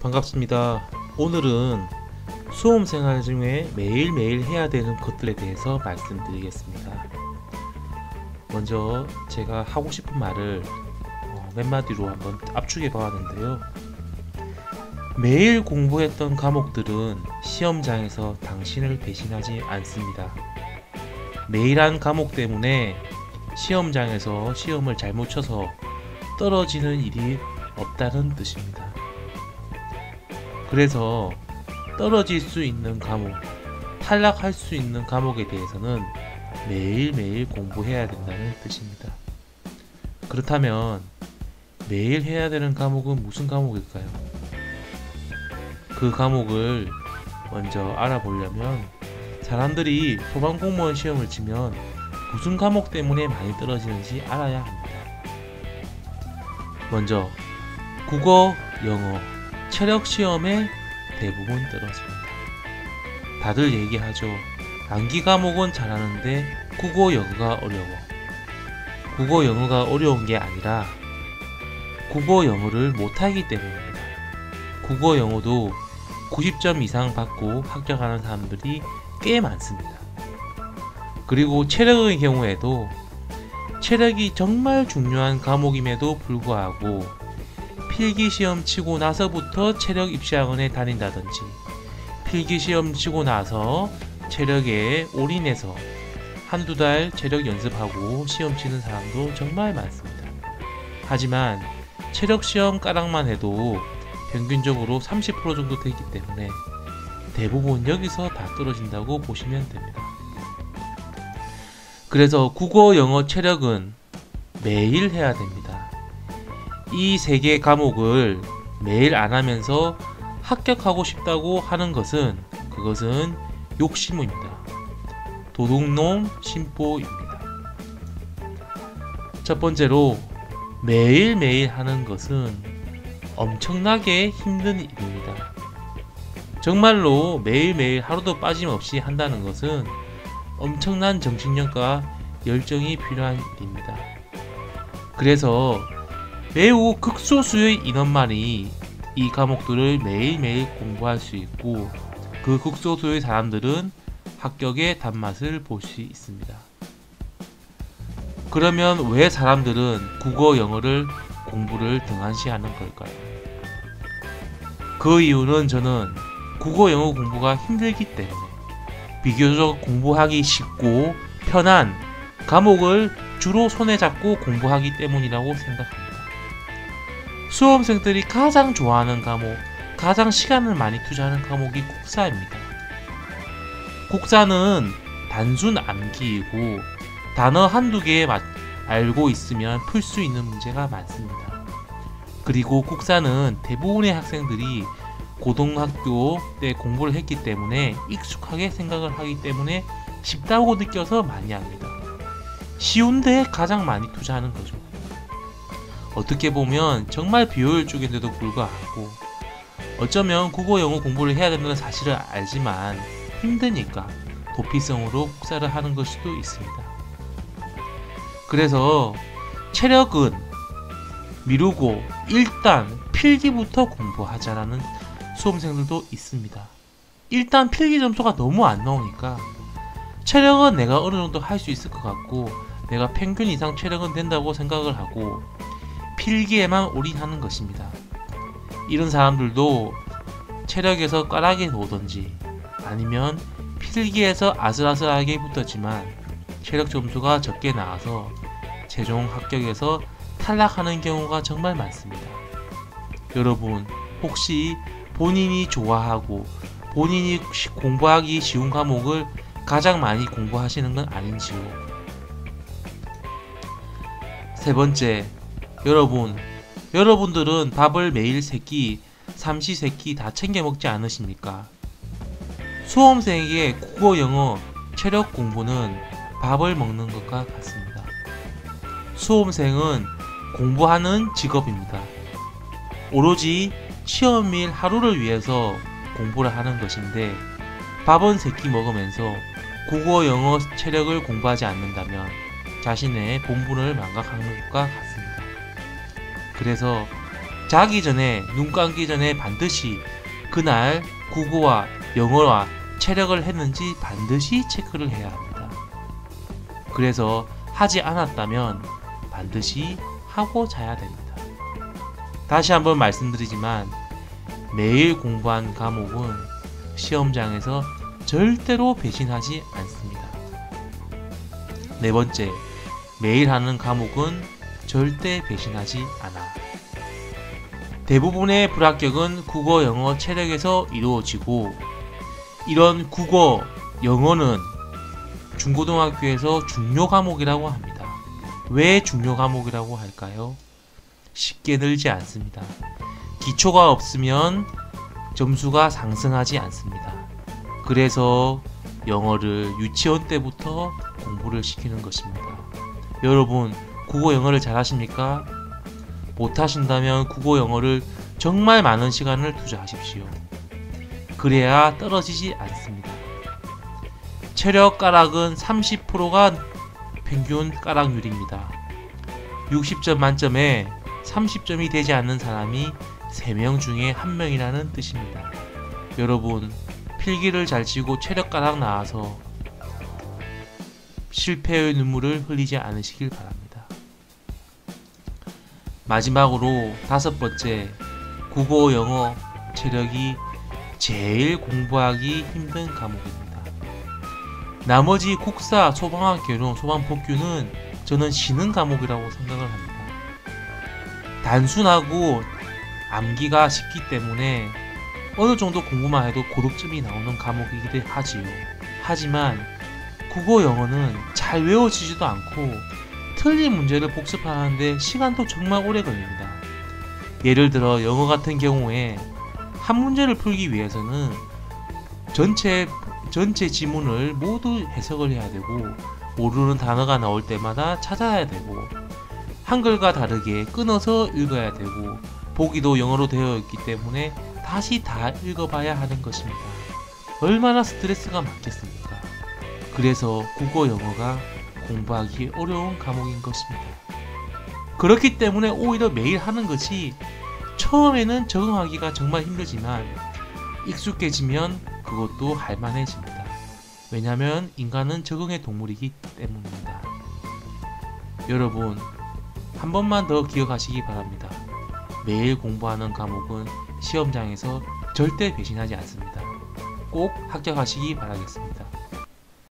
반갑습니다. 오늘은 수험생활 중에 매일매일 해야 되는 것들에 대해서 말씀드리겠습니다. 먼저 제가 하고 싶은 말을 몇 마디로 한번 압축해 보았는데요. 매일 공부했던 과목들은 시험장에서 당신을 배신하지 않습니다. 매일 한 과목 때문에 시험장에서 시험을 잘못 쳐서 떨어지는 일이 없다는 뜻입니다. 그래서 떨어질 수 있는 과목, 탈락할 수 있는 과목에 대해서는 매일매일 공부해야 된다는 뜻입니다. 그렇다면 매일 해야 되는 과목은 무슨 과목일까요? 그 과목을 먼저 알아보려면 사람들이 소방공무원 시험을 치면 무슨 과목 때문에 많이 떨어지는지 알아야 합니다. 먼저 국어, 영어, 체력 시험에 대부분 떨어집니다. 다들 얘기하죠. 암기 과목은 잘하는데 국어, 영어가 어려워. 국어, 영어가 어려운 게 아니라 국어, 영어를 못하기 때문입니다. 국어, 영어도 90점 이상 받고 합격하는 사람들이 꽤 많습니다. 그리고 체력의 경우에도 체력이 정말 중요한 과목임에도 불구하고 필기시험 치고 나서부터 체력 입시학원에 다닌다든지 필기시험 치고 나서 체력에 올인해서 한두 달 체력 연습하고 시험 치는 사람도 정말 많습니다. 하지만 체력시험 까락만 해도 평균적으로 30% 정도 되기 때문에 대부분 여기서 다 떨어진다고 보시면 됩니다. 그래서 국어, 영어, 체력은 매일 해야 됩니다. 이 세 개 과목을 매일 안 하면서 합격하고 싶다고 하는 것은 그것은 욕심입니다. 도둑놈 심보입니다. 첫 번째로 매일매일 하는 것은 엄청나게 힘든 일입니다. 정말로 매일매일 하루도 빠짐없이 한다는 것은 엄청난 정신력과 열정이 필요한 일입니다. 그래서 매우 극소수의 인원만이 이 과목들을 매일매일 공부할 수 있고 그 극소수의 사람들은 합격의 단맛을 볼 수 있습니다. 그러면 왜 사람들은 국어, 영어를 공부를 등한시하는 걸까요? 그 이유는 저는 국어, 영어 공부가 힘들기 때문에 비교적 공부하기 쉽고 편한 과목을 주로 손에 잡고 공부하기 때문이라고 생각합니다. 수험생들이 가장 좋아하는 과목, 가장 시간을 많이 투자하는 과목이 국사입니다. 국사는 단순 암기이고 단어 한두 개 알고 있으면 풀 수 있는 문제가 많습니다. 그리고 국사는 대부분의 학생들이 고등학교 때 공부를 했기 때문에 익숙하게 생각을 하기 때문에 쉽다고 느껴서 많이 합니다. 쉬운데 가장 많이 투자하는 거죠. 어떻게 보면 정말 비효율적인데도 불구하고 어쩌면 국어, 영어 공부를 해야 된다는 사실을 알지만 힘드니까 도피성으로 국사를 하는 걸 수도 있습니다. 그래서 체력은 미루고 일단 필기부터 공부하자라는 수험생들도 있습니다. 일단 필기 점수가 너무 안 나오니까 체력은 내가 어느 정도 할 수 있을 것 같고 내가 평균 이상 체력은 된다고 생각을 하고 필기에만 올인하는 것입니다. 이런 사람들도 체력에서 까락에 놓던지 아니면 필기에서 아슬아슬하게 붙었지만 체력 점수가 적게 나와서 최종 합격에서 탈락하는 경우가 정말 많습니다. 여러분 혹시 본인이 좋아하고 본인이 공부하기 쉬운 과목을 가장 많이 공부하시는 건 아닌지요? 세 번째, 여러분들은 밥을 매일 3끼, 삼시 3끼 다 챙겨 먹지 않으십니까? 수험생에게 국어, 영어, 체력 공부는 밥을 먹는 것과 같습니다. 수험생은 공부하는 직업입니다. 오로지 시험일 하루를 위해서 공부를 하는 것인데 밥은 3끼 먹으면서 국어, 영어, 체력을 공부하지 않는다면 자신의 본분을 망각하는 것과 같습니다. 그래서 자기 전에, 눈 감기 전에 반드시 그날 국어와 영어와 체력을 했는지 반드시 체크를 해야 합니다. 그래서 하지 않았다면 반드시 하고 자야 됩니다. 다시 한번 말씀드리지만 매일 공부한 과목은 시험장에서 절대로 배신하지 않습니다. 네 번째, 매일 하는 과목은 절대 배신하지 않아. 대부분의 불합격은 국어, 영어, 체력에서 이루어지고, 이런 국어, 영어는 중고등학교에서 중요 과목이라고 합니다. 왜 중요 과목이라고 할까요? 쉽게 늘지 않습니다. 기초가 없으면 점수가 상승하지 않습니다. 그래서 영어를 유치원 때부터 공부를 시키는 것입니다. 여러분, 국어 영어를 잘하십니까? 못하신다면 국어 영어를 정말 많은 시간을 투자하십시오. 그래야 떨어지지 않습니다. 체력 가락은 30%가 평균 가락률입니다. 60점 만점에 30점이 되지 않는 사람이 3명 중에 1명이라는 뜻입니다. 여러분, 필기를 잘 치고 체력 가락 나와서 실패의 눈물을 흘리지 않으시길 바랍니다. 마지막으로 5번째, 국어, 영어, 체력이 제일 공부하기 힘든 과목입니다. 나머지 국사, 소방학 개론, 소방법규는 저는 쉬는 과목이라고 생각을 합니다. 단순하고 암기가 쉽기 때문에 어느 정도 공부만 해도 고득점이 나오는 과목이기도 하지요. 하지만 국어, 영어는 잘 외워지지도 않고 틀린 문제를 복습하는데 시간도 정말 오래 걸립니다. 예를 들어 영어 같은 경우에 한 문제를 풀기 위해서는 전체 지문을 모두 해석을 해야 되고, 모르는 단어가 나올 때마다 찾아야 되고, 한글과 다르게 끊어서 읽어야 되고, 보기도 영어로 되어 있기 때문에 다시 다 읽어봐야 하는 것입니다. 얼마나 스트레스가 많겠습니까? 그래서 국어, 영어가 공부하기 어려운 과목인 것입니다. 그렇기 때문에 오히려 매일 하는 것이 처음에는 적응하기가 정말 힘들지만 익숙해지면 그것도 할만해집니다. 왜냐하면 인간은 적응의 동물이기 때문입니다. 여러분, 한 번만 더 기억하시기 바랍니다. 매일 공부하는 과목은 시험장에서 절대 배신하지 않습니다. 꼭 합격하시기 바라겠습니다.